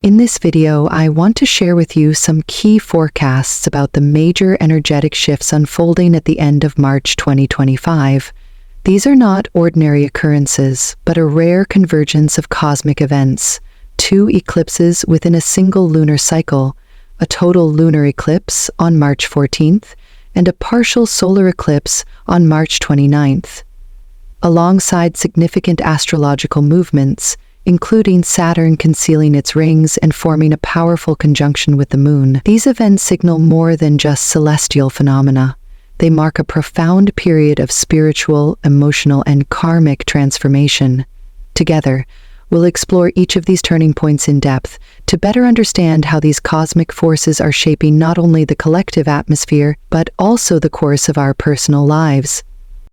In this video, I want to share with you some key forecasts about the major energetic shifts unfolding at the end of March 2025. These are not ordinary occurrences, but a rare convergence of cosmic events. 2 eclipses within a single lunar cycle, a total lunar eclipse on March 14th, and a partial solar eclipse on March 29th. Alongside significant astrological movements, including Saturn concealing its rings and forming a powerful conjunction with the moon, these events signal more than just celestial phenomena. They mark a profound period of spiritual, emotional, and karmic transformation. Together, we'll explore each of these turning points in depth to better understand how these cosmic forces are shaping not only the collective atmosphere, but also the course of our personal lives.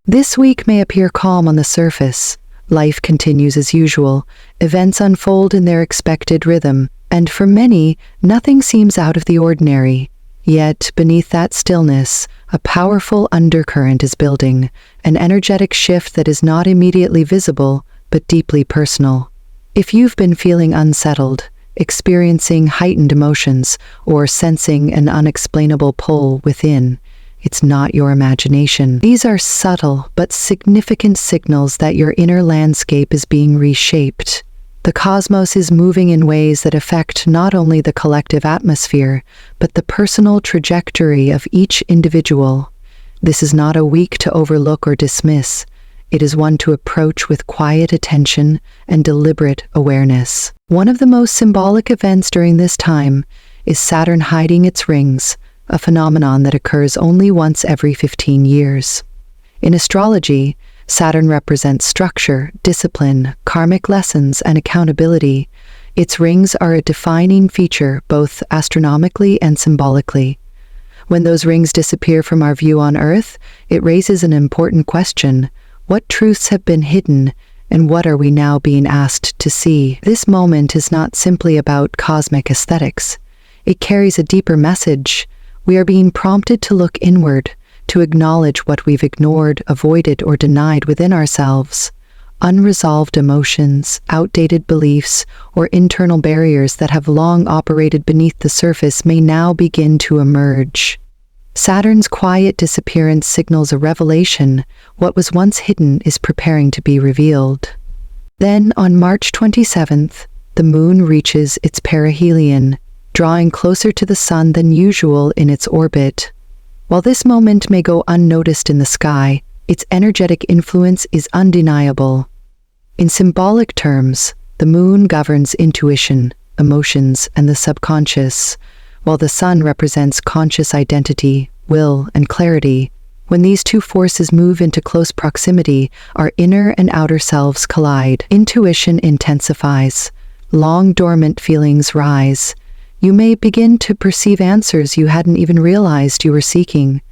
This week may appear calm on the surface. Life continues as usual, events unfold in their expected rhythm, and for many, nothing seems out of the ordinary. Yet, beneath that stillness, a powerful undercurrent is building, an energetic shift that is not immediately visible, but deeply personal. If you've been feeling unsettled, experiencing heightened emotions, or sensing an unexplainable pull within, it's not your imagination. These are subtle but significant signals that your inner landscape is being reshaped. The cosmos is moving in ways that affect not only the collective atmosphere, but the personal trajectory of each individual. This is not a week to overlook or dismiss. It is one to approach with quiet attention and deliberate awareness. One of the most symbolic events during this time is Saturn hiding its rings, a phenomenon that occurs only once every 15 years. In astrology, Saturn represents structure, discipline, karmic lessons, and accountability. Its rings are a defining feature both astronomically and symbolically. When those rings disappear from our view on Earth, it raises an important question. What truths have been hidden, and what are we now being asked to see? This moment is not simply about cosmic aesthetics. It carries a deeper message. We are being prompted to look inward, to acknowledge what we've ignored, avoided, or denied within ourselves. Unresolved emotions, outdated beliefs, or internal barriers that have long operated beneath the surface may now begin to emerge. Saturn's quiet disappearance signals a revelation. What was once hidden is preparing to be revealed. Then, on March 27th, the moon reaches its perihelion, drawing closer to the sun than usual in its orbit. While this moment may go unnoticed in the sky, its energetic influence is undeniable. In symbolic terms, the moon governs intuition, emotions, and the subconscious, while the sun represents conscious identity, will, and clarity. When these two forces move into close proximity, our inner and outer selves collide. Intuition intensifies. Long dormant feelings rise. You may begin to perceive answers you hadn't even realized you were seeking.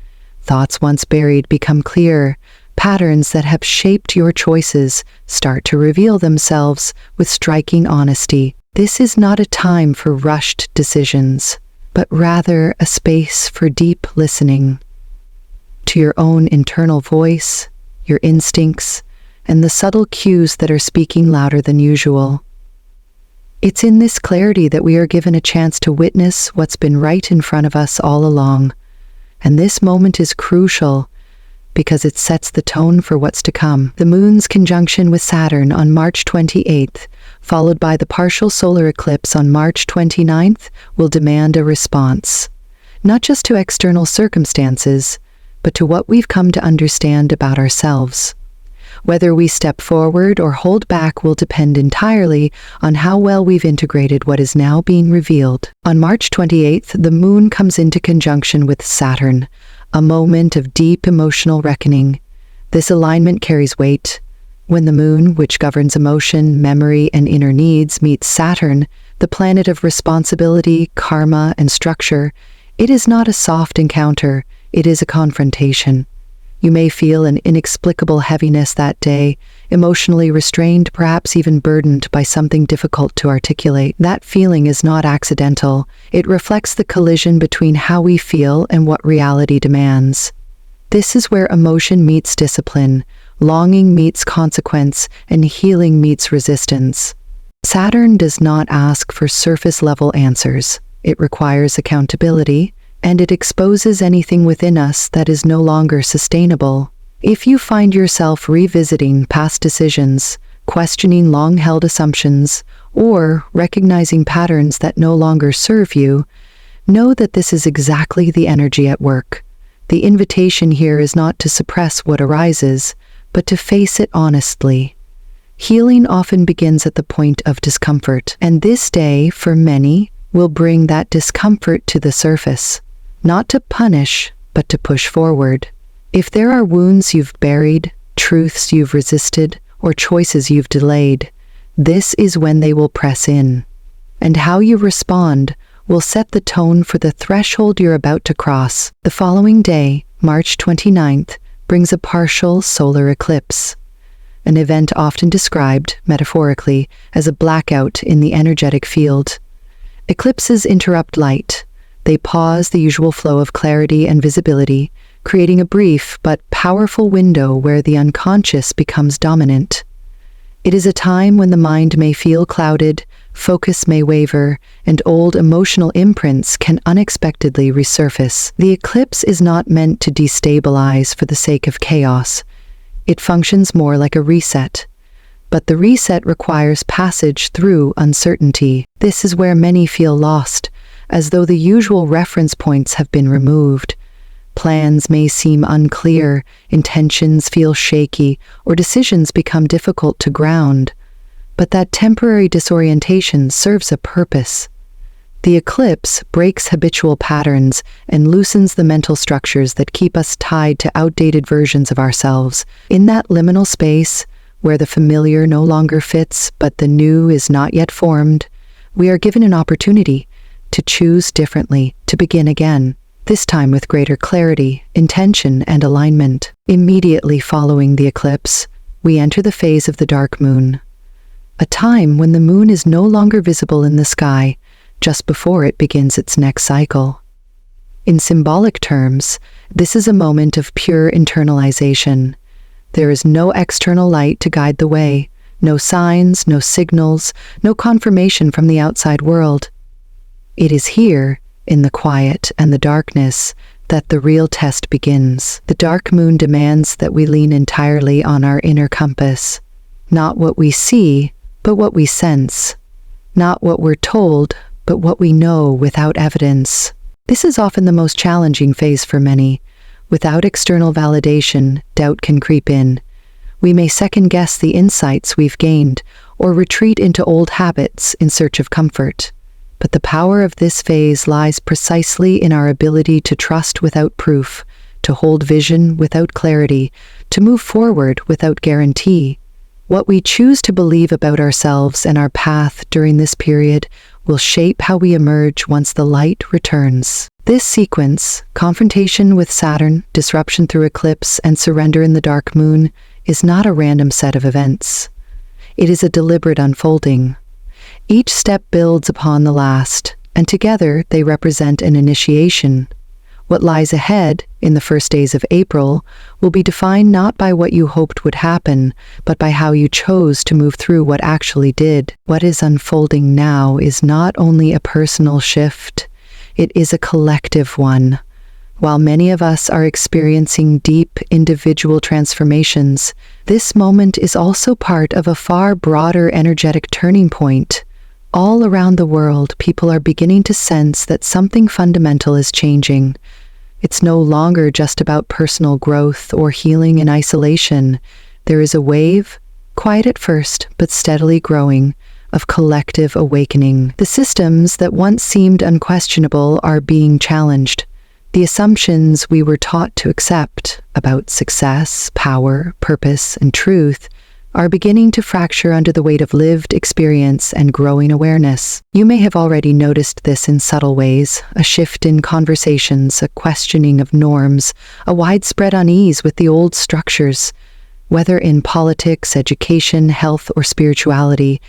Thoughts once buried become clear. Patterns that have shaped your choices start to reveal themselves with striking honesty. This is not a time for rushed decisions, but rather a space for deep listening to your own internal voice, your instincts, and the subtle cues that are speaking louder than usual. It's in this clarity that we are given a chance to witness what's been right in front of us all along. And this moment is crucial because it sets the tone for what's to come. The moon's conjunction with Saturn on March 28th, followed by the partial solar eclipse on March 29th, will demand a response, not just to external circumstances, but to what we've come to understand about ourselves. Whether we step forward or hold back will depend entirely on how well we've integrated what is now being revealed. On March 28th, the moon comes into conjunction with Saturn, a moment of deep emotional reckoning. This alignment carries weight. When the moon, which governs emotion, memory, and inner needs, meets Saturn, the planet of responsibility, karma, and structure, it is not a soft encounter, it is a confrontation. You may feel an inexplicable heaviness that day, emotionally restrained, perhaps even burdened by something difficult to articulate. That feeling is not accidental. It reflects the collision between how we feel and what reality demands. This is where emotion meets discipline, longing meets consequence, and healing meets resistance. Saturn does not ask for surface-level answers. It requires accountability, and it exposes anything within us that is no longer sustainable. If you find yourself revisiting past decisions, questioning long-held assumptions, or recognizing patterns that no longer serve you, know that this is exactly the energy at work. The invitation here is not to suppress what arises, but to face it honestly. Healing often begins at the point of discomfort, and this day, for many, will bring that discomfort to the surface, not to punish, but to push forward. If there are wounds you've buried, truths you've resisted, or choices you've delayed, this is when they will press in. And how you respond will set the tone for the threshold you're about to cross. The following day, March 29th, brings a partial solar eclipse, an event often described, metaphorically, as a blackout in the energetic field. Eclipses interrupt light. They pause the usual flow of clarity and visibility, creating a brief but powerful window where the unconscious becomes dominant. It is a time when the mind may feel clouded, focus may waver, and old emotional imprints can unexpectedly resurface. The eclipse is not meant to destabilize for the sake of chaos. It functions more like a reset. But the reset requires passage through uncertainty. This is where many feel lost, as though the usual reference points have been removed. Plans may seem unclear, intentions feel shaky, or decisions become difficult to ground. But that temporary disorientation serves a purpose. The eclipse breaks habitual patterns and loosens the mental structures that keep us tied to outdated versions of ourselves. In that liminal space, where the familiar no longer fits but the new is not yet formed, we are given an opportunity to choose differently, to begin again. This time with greater clarity, intention, and alignment. Immediately following the eclipse, we enter the phase of the dark moon, a time when the moon is no longer visible in the sky, just before it begins its next cycle. In symbolic terms, this is a moment of pure internalization. There is no external light to guide the way, no signs, no signals, no confirmation from the outside world. It is here, in the quiet and the darkness, that the real test begins. The dark moon demands that we lean entirely on our inner compass. Not what we see, but what we sense. Not what we're told, but what we know without evidence. This is often the most challenging phase for many. Without external validation, doubt can creep in. We may second-guess the insights we've gained, or retreat into old habits in search of comfort. But the power of this phase lies precisely in our ability to trust without proof, to hold vision without clarity, to move forward without guarantee. What we choose to believe about ourselves and our path during this period will shape how we emerge once the light returns. This sequence, confrontation with Saturn, disruption through eclipse, and surrender in the dark moon, is not a random set of events. It is a deliberate unfolding. Each step builds upon the last, and together they represent an initiation. What lies ahead, in the first days of April, will be defined not by what you hoped would happen, but by how you chose to move through what actually did. What is unfolding now is not only a personal shift, it is a collective one. While many of us are experiencing deep individual transformations, this moment is also part of a far broader energetic turning point. All around the world, people are beginning to sense that something fundamental is changing. It's no longer just about personal growth or healing in isolation. There is a wave, quiet at first, but steadily growing, of collective awakening. The systems that once seemed unquestionable are being challenged. The assumptions we were taught to accept about success, power, purpose, and truth are beginning to fracture under the weight of lived experience and growing awareness. You may have already noticed this in subtle ways: a shift in conversations, a questioning of norms, a widespread unease with the old structures. Whether in politics, education, health, or spirituality,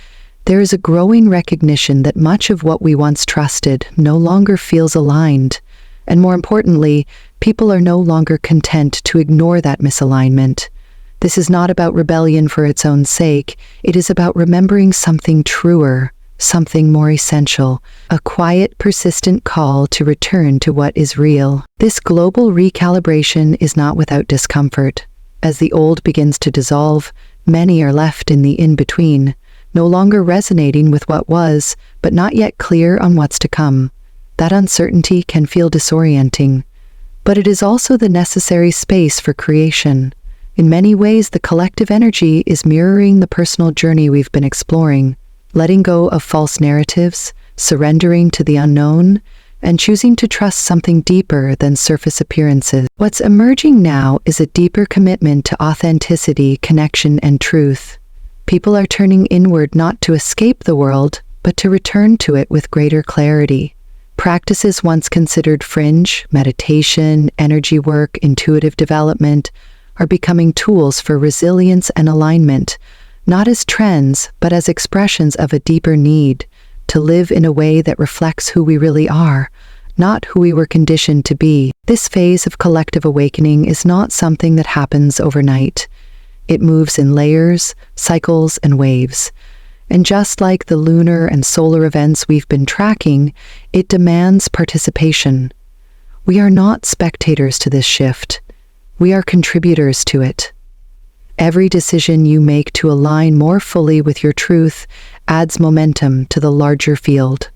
there is a growing recognition that much of what we once trusted no longer feels aligned. And more importantly, people are no longer content to ignore that misalignment. This is not about rebellion for its own sake. It is about remembering something truer, something more essential, a quiet, persistent call to return to what is real. This global recalibration is not without discomfort. As the old begins to dissolve, many are left in the in-between, no longer resonating with what was, but not yet clear on what's to come. That uncertainty can feel disorienting, but it is also the necessary space for creation. In many ways, the collective energy is mirroring the personal journey we've been exploring, letting go of false narratives, surrendering to the unknown, and choosing to trust something deeper than surface appearances. What's emerging now is a deeper commitment to authenticity, connection, and truth. People are turning inward not to escape the world, but to return to it with greater clarity. Practices once considered fringe, meditation, energy work, intuitive development, are becoming tools for resilience and alignment, not as trends, but as expressions of a deeper need to live in a way that reflects who we really are, not who we were conditioned to be. This phase of collective awakening is not something that happens overnight. It moves in layers, cycles, and waves. And just like the lunar and solar events we've been tracking, it demands participation. We are not spectators to this shift. We are contributors to it. Every decision you make to align more fully with your truth adds momentum to the larger field.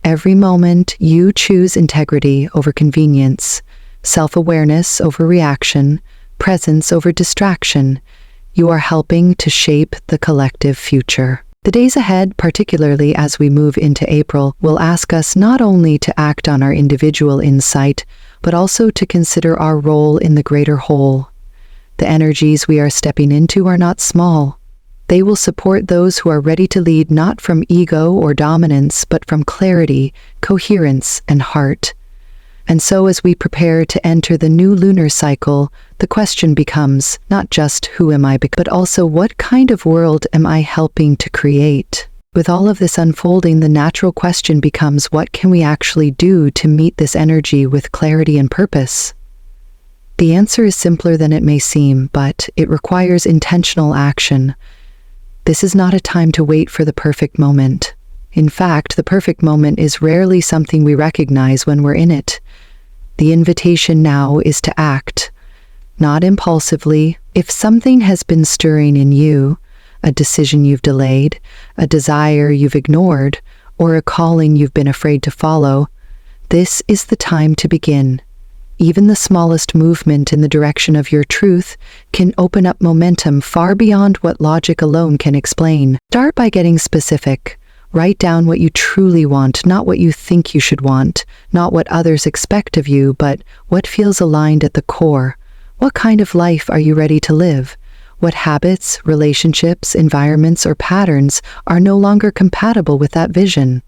Every moment you choose integrity over convenience, self-awareness over reaction, presence over distraction, you are helping to shape the collective future. The days ahead, particularly as we move into April, will ask us not only to act on our individual insight, but also to consider our role in the greater whole. The energies we are stepping into are not small. They will support those who are ready to lead not from ego or dominance, but from clarity, coherence, and heart. And so as we prepare to enter the new lunar cycle, the question becomes not just who am I becoming, but also what kind of world am I helping to create? With all of this unfolding, the natural question becomes, what can we actually do to meet this energy with clarity and purpose? The answer is simpler than it may seem, but it requires intentional action. This is not a time to wait for the perfect moment. In fact, the perfect moment is rarely something we recognize when we're in it. The invitation now is to act, not impulsively. If something has been stirring in you, a decision you've delayed, a desire you've ignored, or a calling you've been afraid to follow, this is the time to begin. Even the smallest movement in the direction of your truth can open up momentum far beyond what logic alone can explain. Start by getting specific. Write down what you truly want, not what you think you should want, not what others expect of you, but what feels aligned at the core. What kind of life are you ready to live? What habits, relationships, environments, or patterns are no longer compatible with that vision?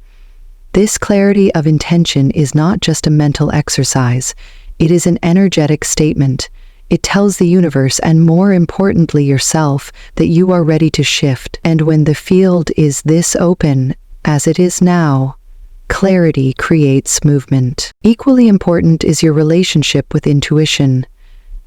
This clarity of intention is not just a mental exercise. It is an energetic statement. It tells the universe, and more importantly yourself, that you are ready to shift. And when the field is this open, as it is now, clarity creates movement. Equally important is your relationship with intuition.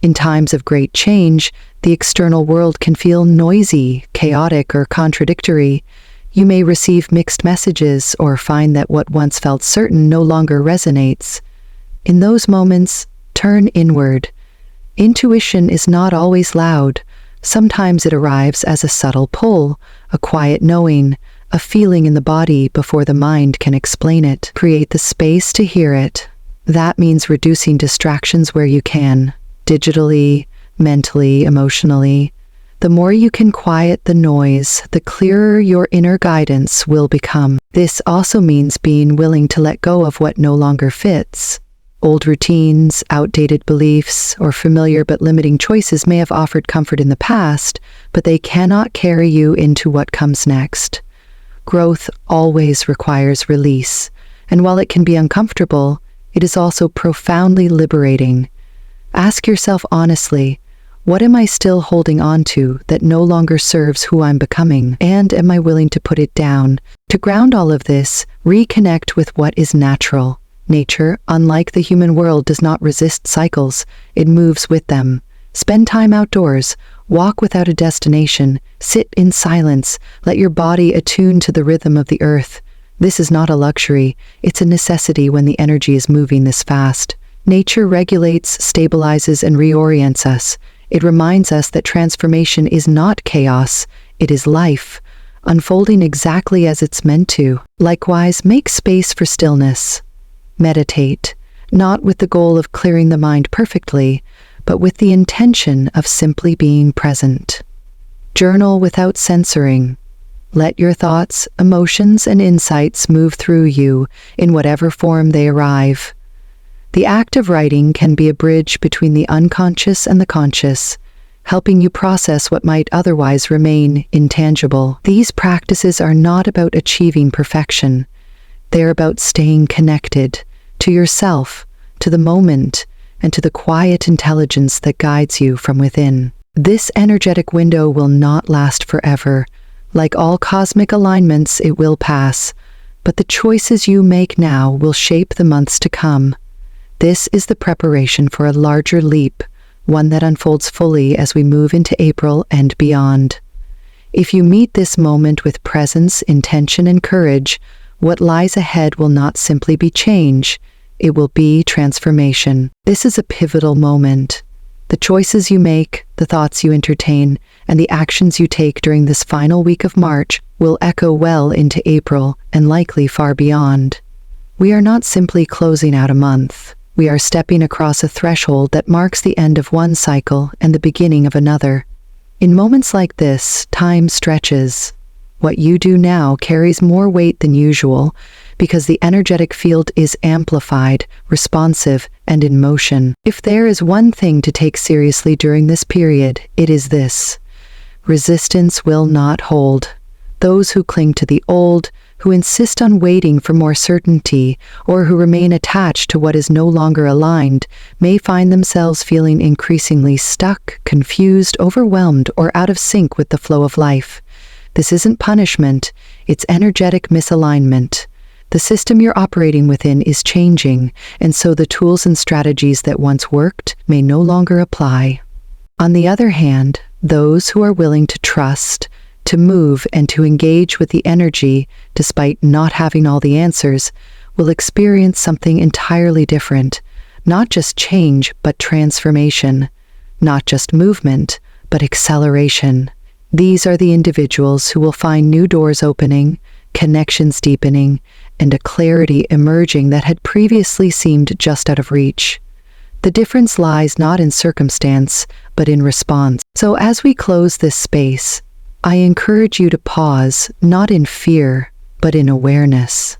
In times of great change, the external world can feel noisy, chaotic, or contradictory. You may receive mixed messages or find that what once felt certain no longer resonates. In those moments, turn inward. Intuition is not always loud. Sometimes it arrives as a subtle pull, a quiet knowing, a feeling in the body before the mind can explain it. Create the space to hear it. That means reducing distractions where you can, digitally, mentally, emotionally. The more you can quiet the noise, the clearer your inner guidance will become. This also means being willing to let go of what no longer fits. Old routines, outdated beliefs, or familiar but limiting choices may have offered comfort in the past, but they cannot carry you into what comes next. Growth always requires release, and while it can be uncomfortable, it is also profoundly liberating. Ask yourself honestly, what am I still holding on to that no longer serves who I'm becoming? And am I willing to put it down? To ground all of this, reconnect with what is natural. Nature, unlike the human world, does not resist cycles. It moves with them. Spend time outdoors, Walk without a destination, sit in silence, let your body attune to the rhythm of the earth. This is not a luxury, it's a necessity when the energy is moving this fast. Nature regulates, stabilizes, and reorients us. It reminds us that transformation is not chaos, it is life, unfolding exactly as it's meant to. Likewise, make space for stillness. Meditate, not with the goal of clearing the mind perfectly, but with the intention of simply being present. Journal without censoring. Let your thoughts, emotions, and insights move through you in whatever form they arrive. The act of writing can be a bridge between the unconscious and the conscious, helping you process what might otherwise remain intangible. These practices are not about achieving perfection. They're about staying connected to yourself, to the moment, and to the quiet intelligence that guides you from within. This energetic window will not last forever. Like all cosmic alignments, it will pass, but the choices you make now will shape the months to come. This is the preparation for a larger leap, one that unfolds fully as we move into April and beyond. If you meet this moment with presence, intention, and courage, what lies ahead will not simply be change, it will be transformation. This is a pivotal moment. The choices you make, the thoughts you entertain, and the actions you take during this final week of March will echo well into April and likely far beyond. We are not simply closing out a month. We are stepping across a threshold that marks the end of one cycle and the beginning of another. In moments like this, time stretches. What you do now carries more weight than usual because the energetic field is amplified, responsive, and in motion. If there is one thing to take seriously during this period, it is this: resistance will not hold. Those who cling to the old, who insist on waiting for more certainty, or who remain attached to what is no longer aligned, may find themselves feeling increasingly stuck, confused, overwhelmed, or out of sync with the flow of life. This isn't punishment, it's energetic misalignment. The system you're operating within is changing, and so the tools and strategies that once worked may no longer apply. On the other hand, those who are willing to trust, to move, and to engage with the energy, despite not having all the answers, will experience something entirely different. Not just change, but transformation. Not just movement, but acceleration. These are the individuals who will find new doors opening, connections deepening, and a clarity emerging that had previously seemed just out of reach. The difference lies not in circumstance, but in response. So as we close this space, I encourage you to pause, not in fear, but in awareness.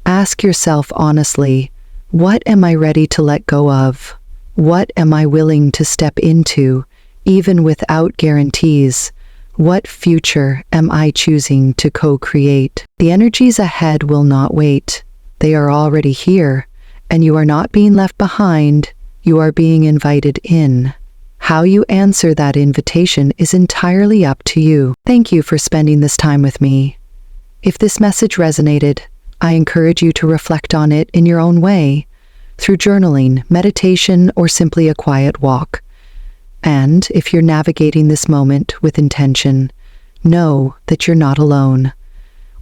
Ask yourself honestly, what am I ready to let go of? What am I willing to step into, even without guarantees? What future am I choosing to co-create? The energies ahead will not wait. They are already here, and you are not being left behind, you are being invited in. How you answer that invitation is entirely up to you. Thank you for spending this time with me. If this message resonated, I encourage you to reflect on it in your own way, through journaling, meditation, or simply a quiet walk. And if you're navigating this moment with intention, know that you're not alone.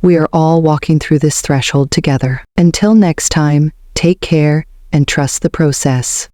We are all walking through this threshold together. Until next time, take care and trust the process.